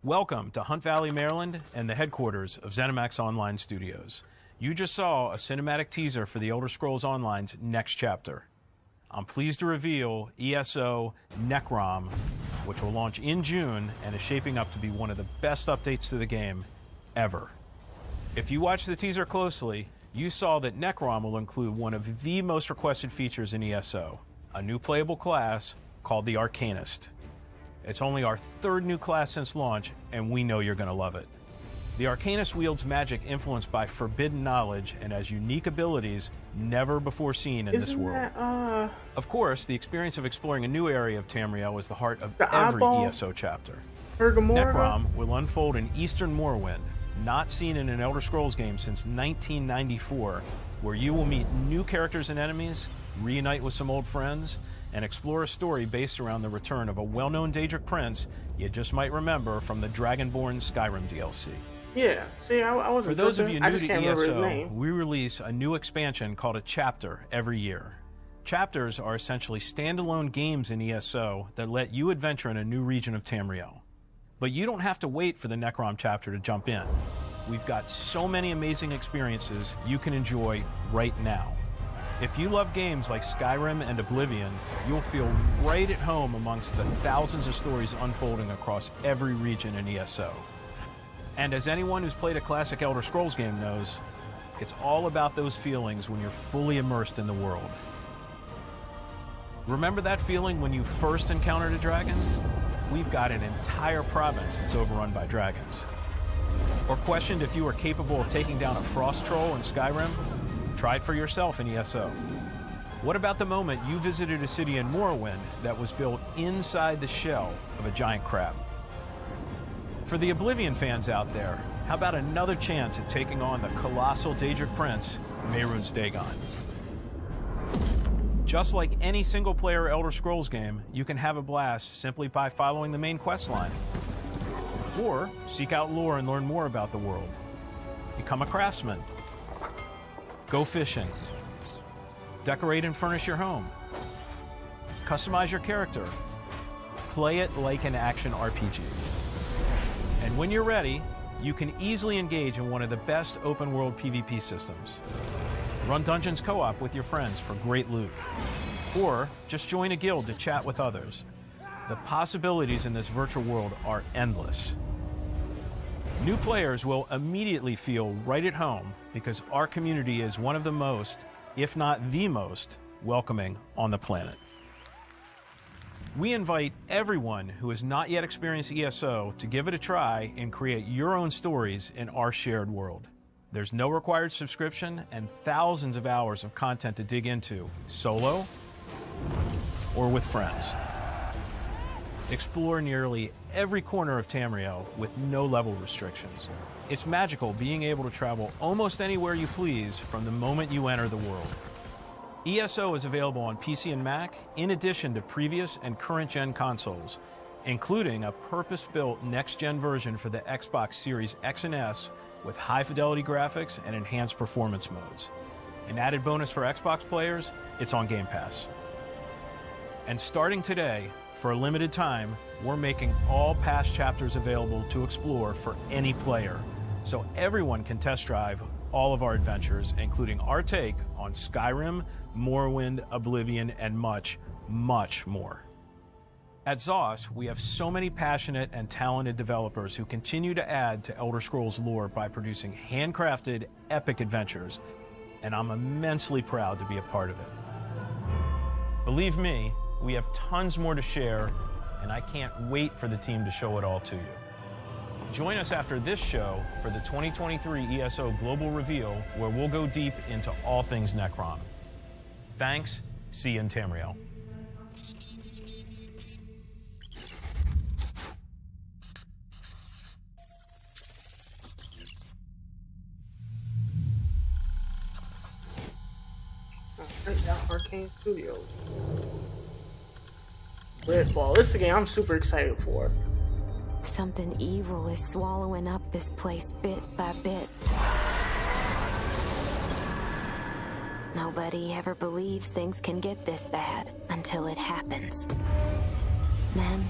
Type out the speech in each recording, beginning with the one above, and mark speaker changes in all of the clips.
Speaker 1: Welcome to Hunt Valley, Maryland, and the headquarters of ZeniMax Online Studios. You just saw a cinematic teaser for the Elder Scrolls Online's next chapter. I'm pleased to reveal ESO Necrom, which will launch in June and is shaping up to be one of the best updates to the game ever. If you watched the teaser closely, you saw that Necrom will include one of the most requested features in ESO, a new playable class called the Arcanist. It's only our third new class since launch, and we know you're going to love it. The Arcanist wields magic influenced by forbidden knowledge and has unique abilities never before seen in this world. Of course, the experience of exploring a new area of Tamriel is the heart of every ESO chapter. Necrom will unfold in Eastern Morrowind, not seen in an Elder Scrolls game since 1994, where you will meet new characters and enemies, reunite with some old friends, and explore a story based around the return of a well-known Daedric prince you just might remember from the Dragonborn Skyrim DLC.
Speaker 2: Yeah, see, I wasn't.
Speaker 1: For those of you new to ESO, we release a new expansion called a chapter every year. Chapters are essentially standalone games in ESO that let you adventure in a new region of Tamriel. But you don't have to wait for the Necrom chapter to jump in. We've got so many amazing experiences you can enjoy right now. If you love games like Skyrim and Oblivion, you'll feel right at home amongst the thousands of stories unfolding across every region in ESO. And as anyone who's played a classic Elder Scrolls game knows, it's all about those feelings when you're fully immersed in the world. Remember that feeling when you first encountered a dragon? We've got an entire province that's overrun by dragons. Or questioned if you were capable of taking down a frost troll in Skyrim? Try it for yourself in ESO. What about the moment you visited a city in Morrowind that was built inside the shell of a giant crab? For the Oblivion fans out there, how about another chance at taking on the colossal Daedric prince, Mehrunes Dagon? Just like any single-player Elder Scrolls game, you can have a blast simply by following the main quest line. Or seek out lore and learn more about the world. Become a craftsman. Go fishing. Decorate and furnish your home. Customize your character. Play it like an action RPG. And when you're ready, you can easily engage in one of the best open-world PvP systems. Run dungeons co-op with your friends for great loot. Or just join a guild to chat with others. The possibilities in this virtual world are endless. New players will immediately feel right at home because our community is one of the most, if not the most, welcoming on the planet. We invite everyone who has not yet experienced ESO to give it a try and create your own stories in our shared world. There's no required subscription and thousands of hours of content to dig into, solo or with friends. Explore nearly every corner of Tamriel with no level restrictions. It's magical being able to travel almost anywhere you please from the moment you enter the world. ESO is available on PC and Mac, in addition to previous and current-gen consoles, including a purpose-built next-gen version for the Xbox Series X and S with high-fidelity graphics and enhanced performance modes. An added bonus for Xbox players, it's on Game Pass. And starting today, for a limited time, we're making all past chapters available to explore for any player, so everyone can test drive all of our adventures, including our take on Skyrim, Morrowind, Oblivion, and much, much more. At ZOS, we have so many passionate and talented developers who continue to add to Elder Scrolls lore by producing handcrafted, epic adventures, and I'm immensely proud to be a part of it. Believe me, we have tons more to share, and I can't wait for the team to show it all to you. Join us after this show for the 2023 ESO Global Reveal, where we'll go deep into all things Necrom. Thanks. See you in Tamriel.
Speaker 2: Arcane Studios. Redfall. This is a game I'm super excited for.
Speaker 3: Something evil is swallowing up this place bit by bit. Nobody ever believes things can get this bad until it happens. Then,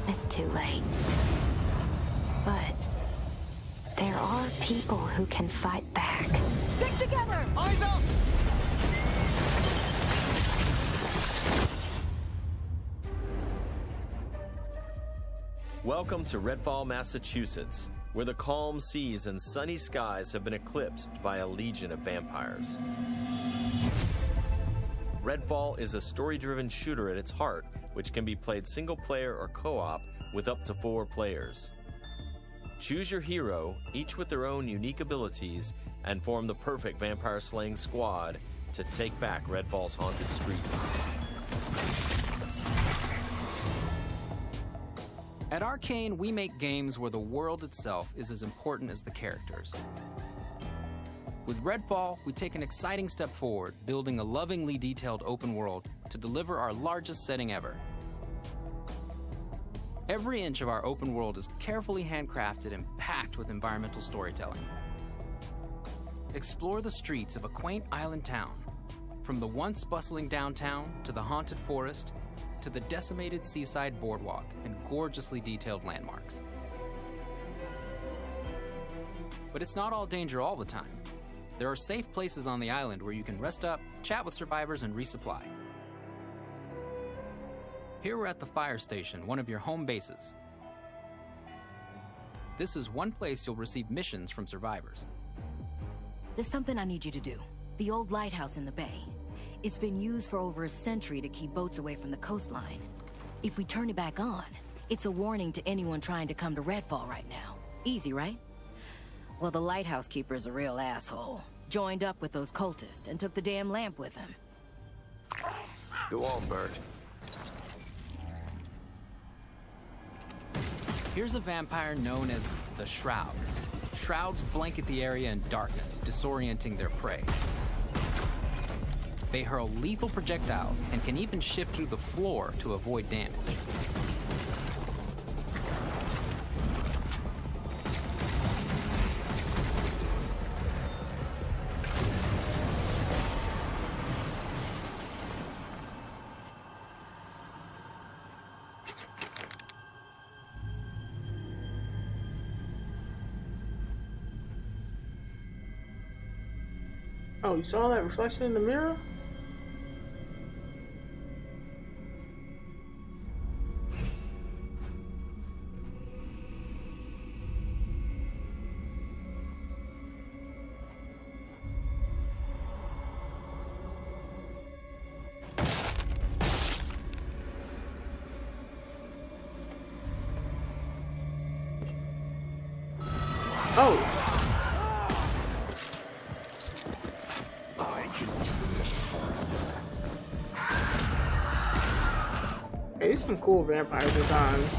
Speaker 3: it's too late. But there are people who can fight back.
Speaker 4: Stick together! Eyes up!
Speaker 5: Welcome to Redfall, Massachusetts, where the calm seas and sunny skies have been eclipsed by a legion of vampires. Redfall is a story-driven shooter at its heart, which can be played single-player or co-op with up to 4 players. Choose your hero, each with their own unique abilities, and form the perfect vampire-slaying squad to take back Redfall's haunted streets.
Speaker 6: At Arcane, we make games where the world itself is as important as the characters. With Redfall, we take an exciting step forward, building a lovingly detailed open world to deliver our largest setting ever. Every inch of our open world is carefully handcrafted and packed with environmental storytelling. Explore the streets of a quaint island town, from the once bustling downtown to the haunted forest, to the decimated seaside boardwalk and gorgeously detailed landmarks. But it's not all danger all the time. There are safe places on the island where you can rest up, chat with survivors, and resupply. Here we're at the fire station, one of your home bases. This is one place you'll receive missions from survivors.
Speaker 4: There's something I need you to do. The old lighthouse in the bay. It's been used for over a century to keep boats away from the coastline. If we turn it back on, it's a warning to anyone trying to come to Redfall right now. Easy, right? Well, the lighthouse keeper's a real asshole. Joined up with those cultists and took the damn lamp with him.
Speaker 7: Go on, Bert.
Speaker 6: Here's a vampire known as the Shroud. Shrouds blanket the area in darkness, disorienting their prey. They hurl lethal projectiles and can even shift through the floor to avoid damage.
Speaker 2: Oh, you saw that reflection in the mirror? Oh. Hey, these some cool vampire designs.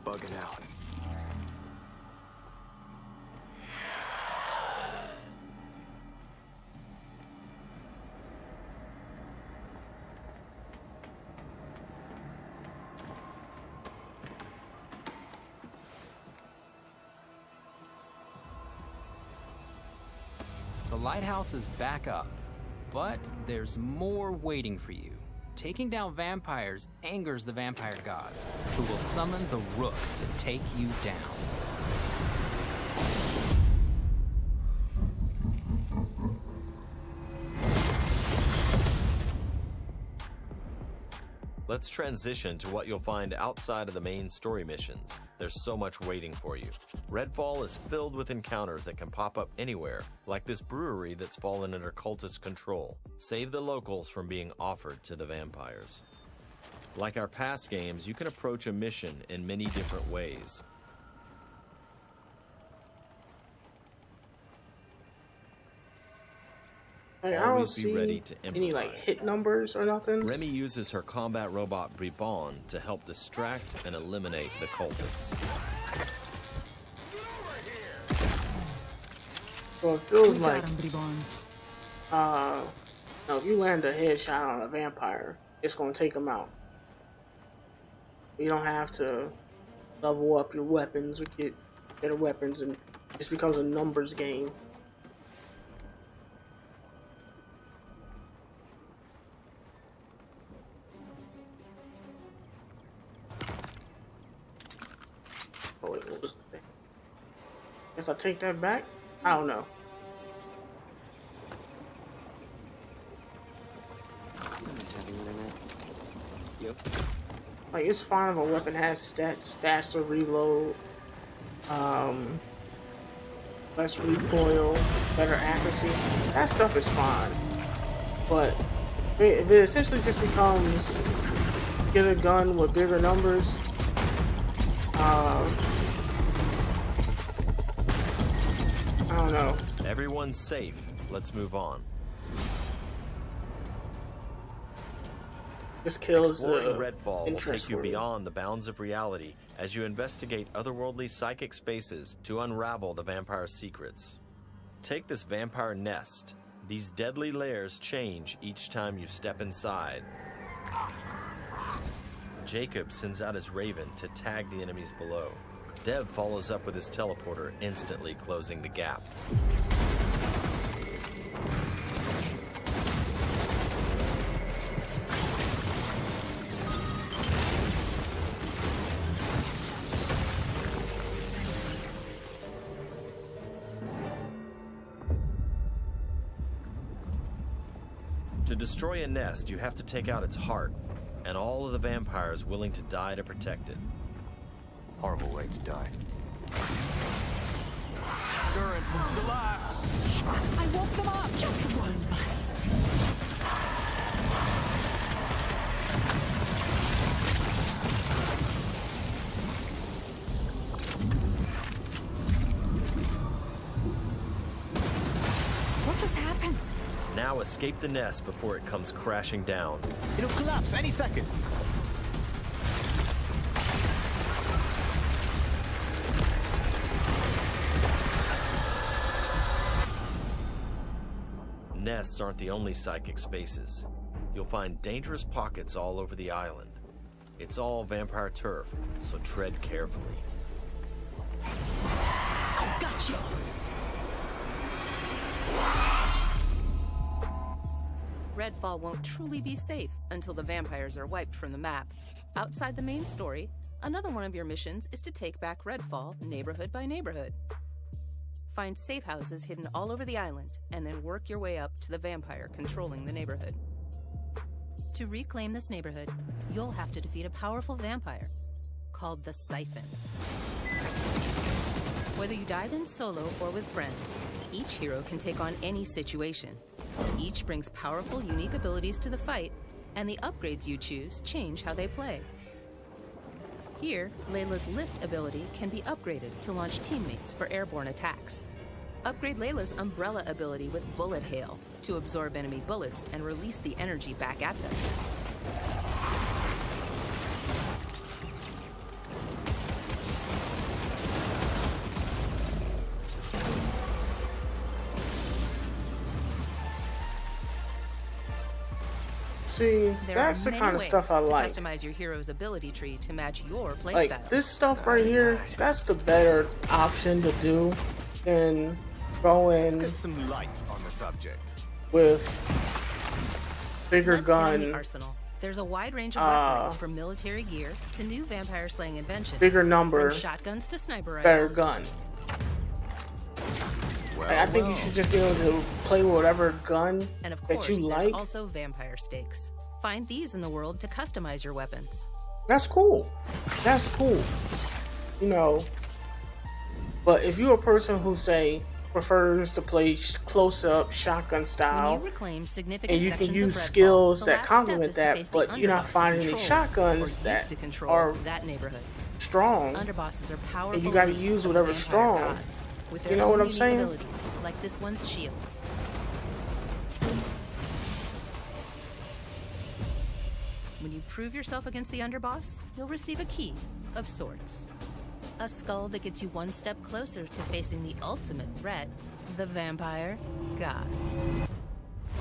Speaker 7: Bugging out.
Speaker 6: The lighthouse is back up, but there's more waiting for you. Taking down vampires angers the vampire gods, who will summon the Rook to take you down.
Speaker 5: Let's transition to what you'll find outside of the main story missions. There's so much waiting for you. Redfall is filled with encounters that can pop up anywhere, like this brewery that's fallen under cultist control. Save the locals from being offered to the vampires. Like our past games, you can approach a mission in many different ways.
Speaker 2: Like, I don't
Speaker 5: Always be
Speaker 2: see
Speaker 5: ready to
Speaker 2: any like
Speaker 5: improvise.
Speaker 2: hit numbers or nothing.
Speaker 5: Remy uses her combat robot Bribon to help distract and eliminate the cultists.
Speaker 2: So it feels like, no, if you land a headshot on a vampire, it's gonna take him out. You don't have to level up your weapons or get better weapons, and it just becomes a numbers game. Oh, wait, what was it? Guess I'll take that back. I don't know. Like, it's fine if a weapon has stats, faster reload, less recoil, better accuracy. That stuff is fine. But if it essentially just becomes get a gun with bigger numbers, I don't know.
Speaker 5: Everyone's safe. Let's move on.
Speaker 2: This kills
Speaker 5: Exploring
Speaker 2: the
Speaker 5: Redfall will
Speaker 2: interest
Speaker 5: take you
Speaker 2: for me.
Speaker 5: beyond the bounds of reality as you investigate otherworldly psychic spaces to unravel the vampire's secrets. Take this vampire nest. These deadly layers change each time you step inside. Jacob sends out his raven to tag the enemies below. Dev follows up with his teleporter, instantly closing the gap. To destroy a nest, you have to take out its heart, and all of the vampires willing to die to protect it.
Speaker 7: Horrible way to die.
Speaker 8: Current, the life.
Speaker 9: I woke them up. Just one bite. What just happened?
Speaker 5: Now escape the nest before it comes crashing down.
Speaker 8: It'll collapse any second.
Speaker 5: Nests aren't the only psychic spaces. You'll find dangerous pockets all over the island. It's all vampire turf, so tread carefully.
Speaker 9: I got you.
Speaker 10: Redfall won't truly be safe until the vampires are wiped from the map. Outside the main story, another one of your missions is to take back Redfall neighborhood by neighborhood. Find safe houses hidden all over the island, and then work your way up to the vampire controlling the neighborhood. To reclaim this neighborhood, you'll have to defeat a powerful vampire called the Siphon. Whether you dive in solo or with friends, each hero can take on any situation. Each brings powerful, unique abilities to the fight, and the upgrades you choose change how they play. Here, Layla's lift ability can be upgraded to launch teammates for airborne attacks. Upgrade Layla's umbrella ability with bullet hail to absorb enemy bullets and release the energy back at them.
Speaker 2: See,
Speaker 10: There
Speaker 2: that's
Speaker 10: are
Speaker 2: the
Speaker 10: many
Speaker 2: kind of
Speaker 10: ways
Speaker 2: stuff I
Speaker 10: to
Speaker 2: like.
Speaker 10: customize your hero's ability tree to match your playstyle.
Speaker 2: Like, this stuff right here, that's the better option to do than going
Speaker 8: Get some light on the subject.
Speaker 2: with bigger
Speaker 10: Let's hit on the
Speaker 2: gun,
Speaker 10: arsenal. There's a wide range of weaponry from military gear to new vampire slaying inventions.
Speaker 2: bigger number,
Speaker 10: From shotguns to sniper
Speaker 2: better
Speaker 10: rifles.
Speaker 2: gun.
Speaker 8: Well,
Speaker 2: Like, I think you should just be able to play with whatever gun
Speaker 10: And of
Speaker 2: that
Speaker 10: course,
Speaker 2: you
Speaker 10: there's
Speaker 2: like.
Speaker 10: also vampire stakes. Find these in the world to customize your weapons.
Speaker 2: That's cool. That's cool. You know, but if you're a person who, say, prefers to play close-up shotgun
Speaker 10: When
Speaker 2: style,
Speaker 10: you reclaim significant
Speaker 2: and you can
Speaker 10: sections
Speaker 2: use
Speaker 10: of Redfall,
Speaker 2: skills
Speaker 10: the
Speaker 2: that
Speaker 10: last
Speaker 2: complement
Speaker 10: step is to face
Speaker 2: that, but
Speaker 10: the
Speaker 2: you're not
Speaker 10: underboss
Speaker 2: finding any
Speaker 10: controls,
Speaker 2: shotguns
Speaker 10: or used
Speaker 2: that
Speaker 10: to control
Speaker 2: are
Speaker 10: that neighborhood.
Speaker 2: strong.
Speaker 10: Underbosses are powerful.
Speaker 2: And you gotta
Speaker 10: elites
Speaker 2: use
Speaker 10: of
Speaker 2: whatever's
Speaker 10: vampire
Speaker 2: strong.
Speaker 10: gods, with their
Speaker 2: You know
Speaker 10: own
Speaker 2: what I'm
Speaker 10: unique
Speaker 2: saying?
Speaker 10: abilities, like this one's shield. When you prove yourself against the underboss, you'll receive a key of sorts. A skull that gets you one step closer to facing the ultimate threat, the vampire gods.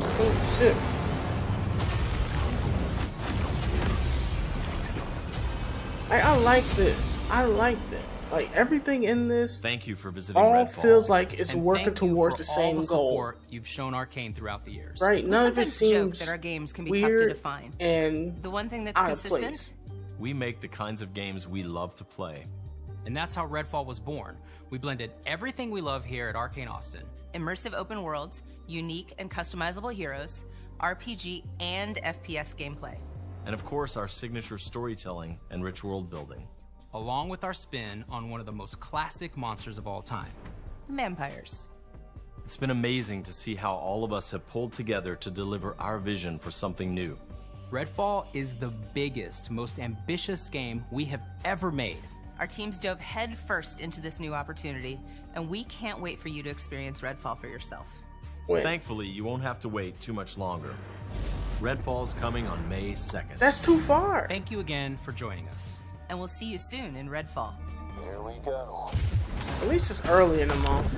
Speaker 2: Oh, shit. I like this. I like this. Like, everything in this
Speaker 5: Thank you for visiting
Speaker 2: all
Speaker 5: Redfall.
Speaker 2: feels like it's
Speaker 6: And
Speaker 2: working
Speaker 6: thank you
Speaker 2: towards
Speaker 6: for
Speaker 2: the
Speaker 6: all
Speaker 2: same
Speaker 6: the
Speaker 2: goal.
Speaker 6: support you've shown Arcane throughout the years.
Speaker 2: Right?
Speaker 10: We
Speaker 2: None of it
Speaker 10: sometimes joke
Speaker 2: seems
Speaker 10: that our games can be tough to
Speaker 2: weird
Speaker 10: define.
Speaker 2: and
Speaker 10: The one thing that's
Speaker 2: out of
Speaker 10: consistent,
Speaker 2: place.
Speaker 5: We make the kinds of games we love to play.
Speaker 6: And that's how Redfall was born. We blended everything we love here at Arcane Austin.
Speaker 10: Immersive open worlds, unique and customizable heroes, RPG and FPS gameplay.
Speaker 5: And of course, our signature storytelling and rich world building.
Speaker 6: Along with our spin on one of the most classic monsters of all time.
Speaker 10: Vampires.
Speaker 5: It's been amazing to see how all of us have pulled together to deliver our vision for something new.
Speaker 6: Redfall is the biggest, most ambitious game we have ever made.
Speaker 10: Our teams dove headfirst into this new opportunity, and we can't wait for you to experience Redfall for yourself.
Speaker 5: Thankfully, you won't have to wait too much longer. Redfall's coming on May 2nd.
Speaker 2: That's too far.
Speaker 6: Thank you again for joining us.
Speaker 10: And we'll see you soon in Redfall.
Speaker 7: Here we go.
Speaker 2: At least it's early in the month.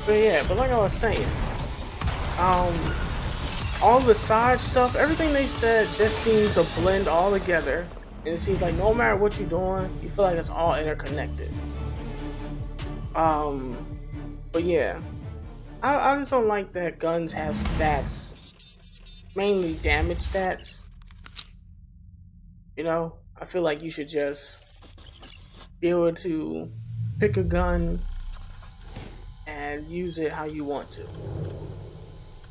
Speaker 2: But yeah, but like I was saying, all the side stuff, everything they said just seems to blend all together. And it seems like no matter what you're doing, you feel like it's all interconnected. But yeah, I just don't like that guns have stats, mainly damage stats. You know, I feel like you should just be able to pick a gun and use it how you want to.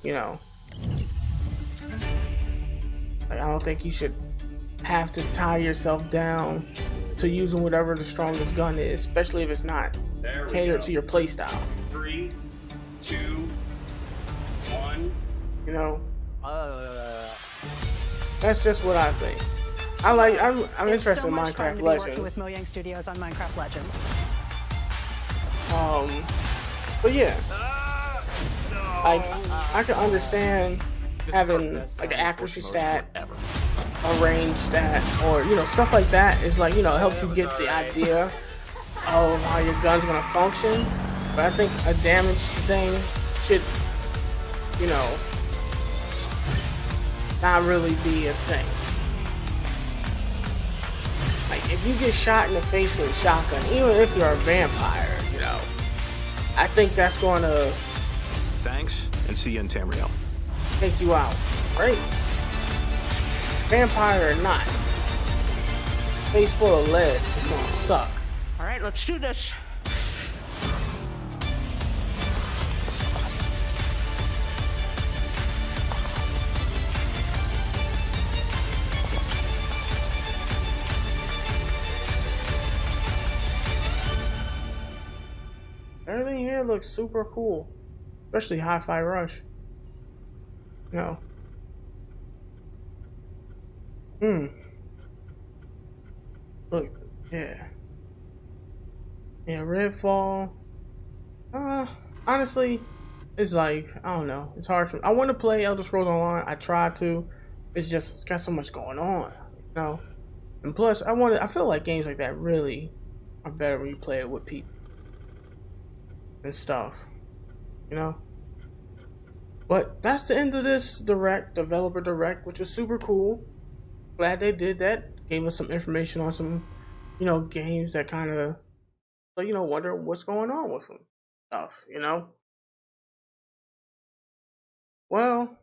Speaker 2: You know, like, I don't think you should have to tie yourself down to using whatever the strongest gun is, especially if it's not catered to your playstyle.
Speaker 11: 3, 2, 1.
Speaker 2: You know, that's just what I think. I'm interested in Minecraft Legends.
Speaker 12: With Mojang Studios on Minecraft Legends.
Speaker 2: But yeah, like I can understand having like an accuracy stat, a range stat, or you know, stuff like that is like, you know, it helps you get the idea of how your gun's gonna function. But I think a damage thing should, you know, not really be a thing. Like if you get shot in the face with a shotgun, even if you're a vampire, you know, I think that's gonna
Speaker 1: Thanks, and see you in Tamriel.
Speaker 2: take you out, right? Vampire or not, face full of lead is gonna suck.
Speaker 12: All right, let's do this.
Speaker 2: Everything here looks super cool, especially Hi-Fi Rush. You know. Look, yeah. Yeah, Redfall. Honestly, it's like, I don't know. It's hard for me. I want to play Elder Scrolls Online. I try to. It's just, it's got so much going on, you know. And plus, I feel like games like that really are better when you play it with people and stuff, you know. But that's the end of this developer direct, which was super cool. Glad they did that. Gave us some information on some, you know, games that kind of, so, you know, wonder what's going on with them, stuff, you know. Well,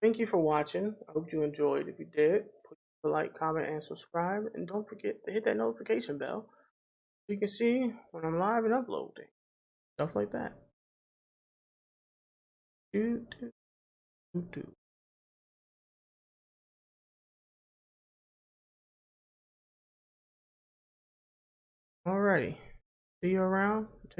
Speaker 2: thank you for watching. I hope you enjoyed. If you did, please like, comment, and subscribe, and don't forget to hit that notification bell so you can see when I'm live and uploading, stuff like that. Alrighty, see you around.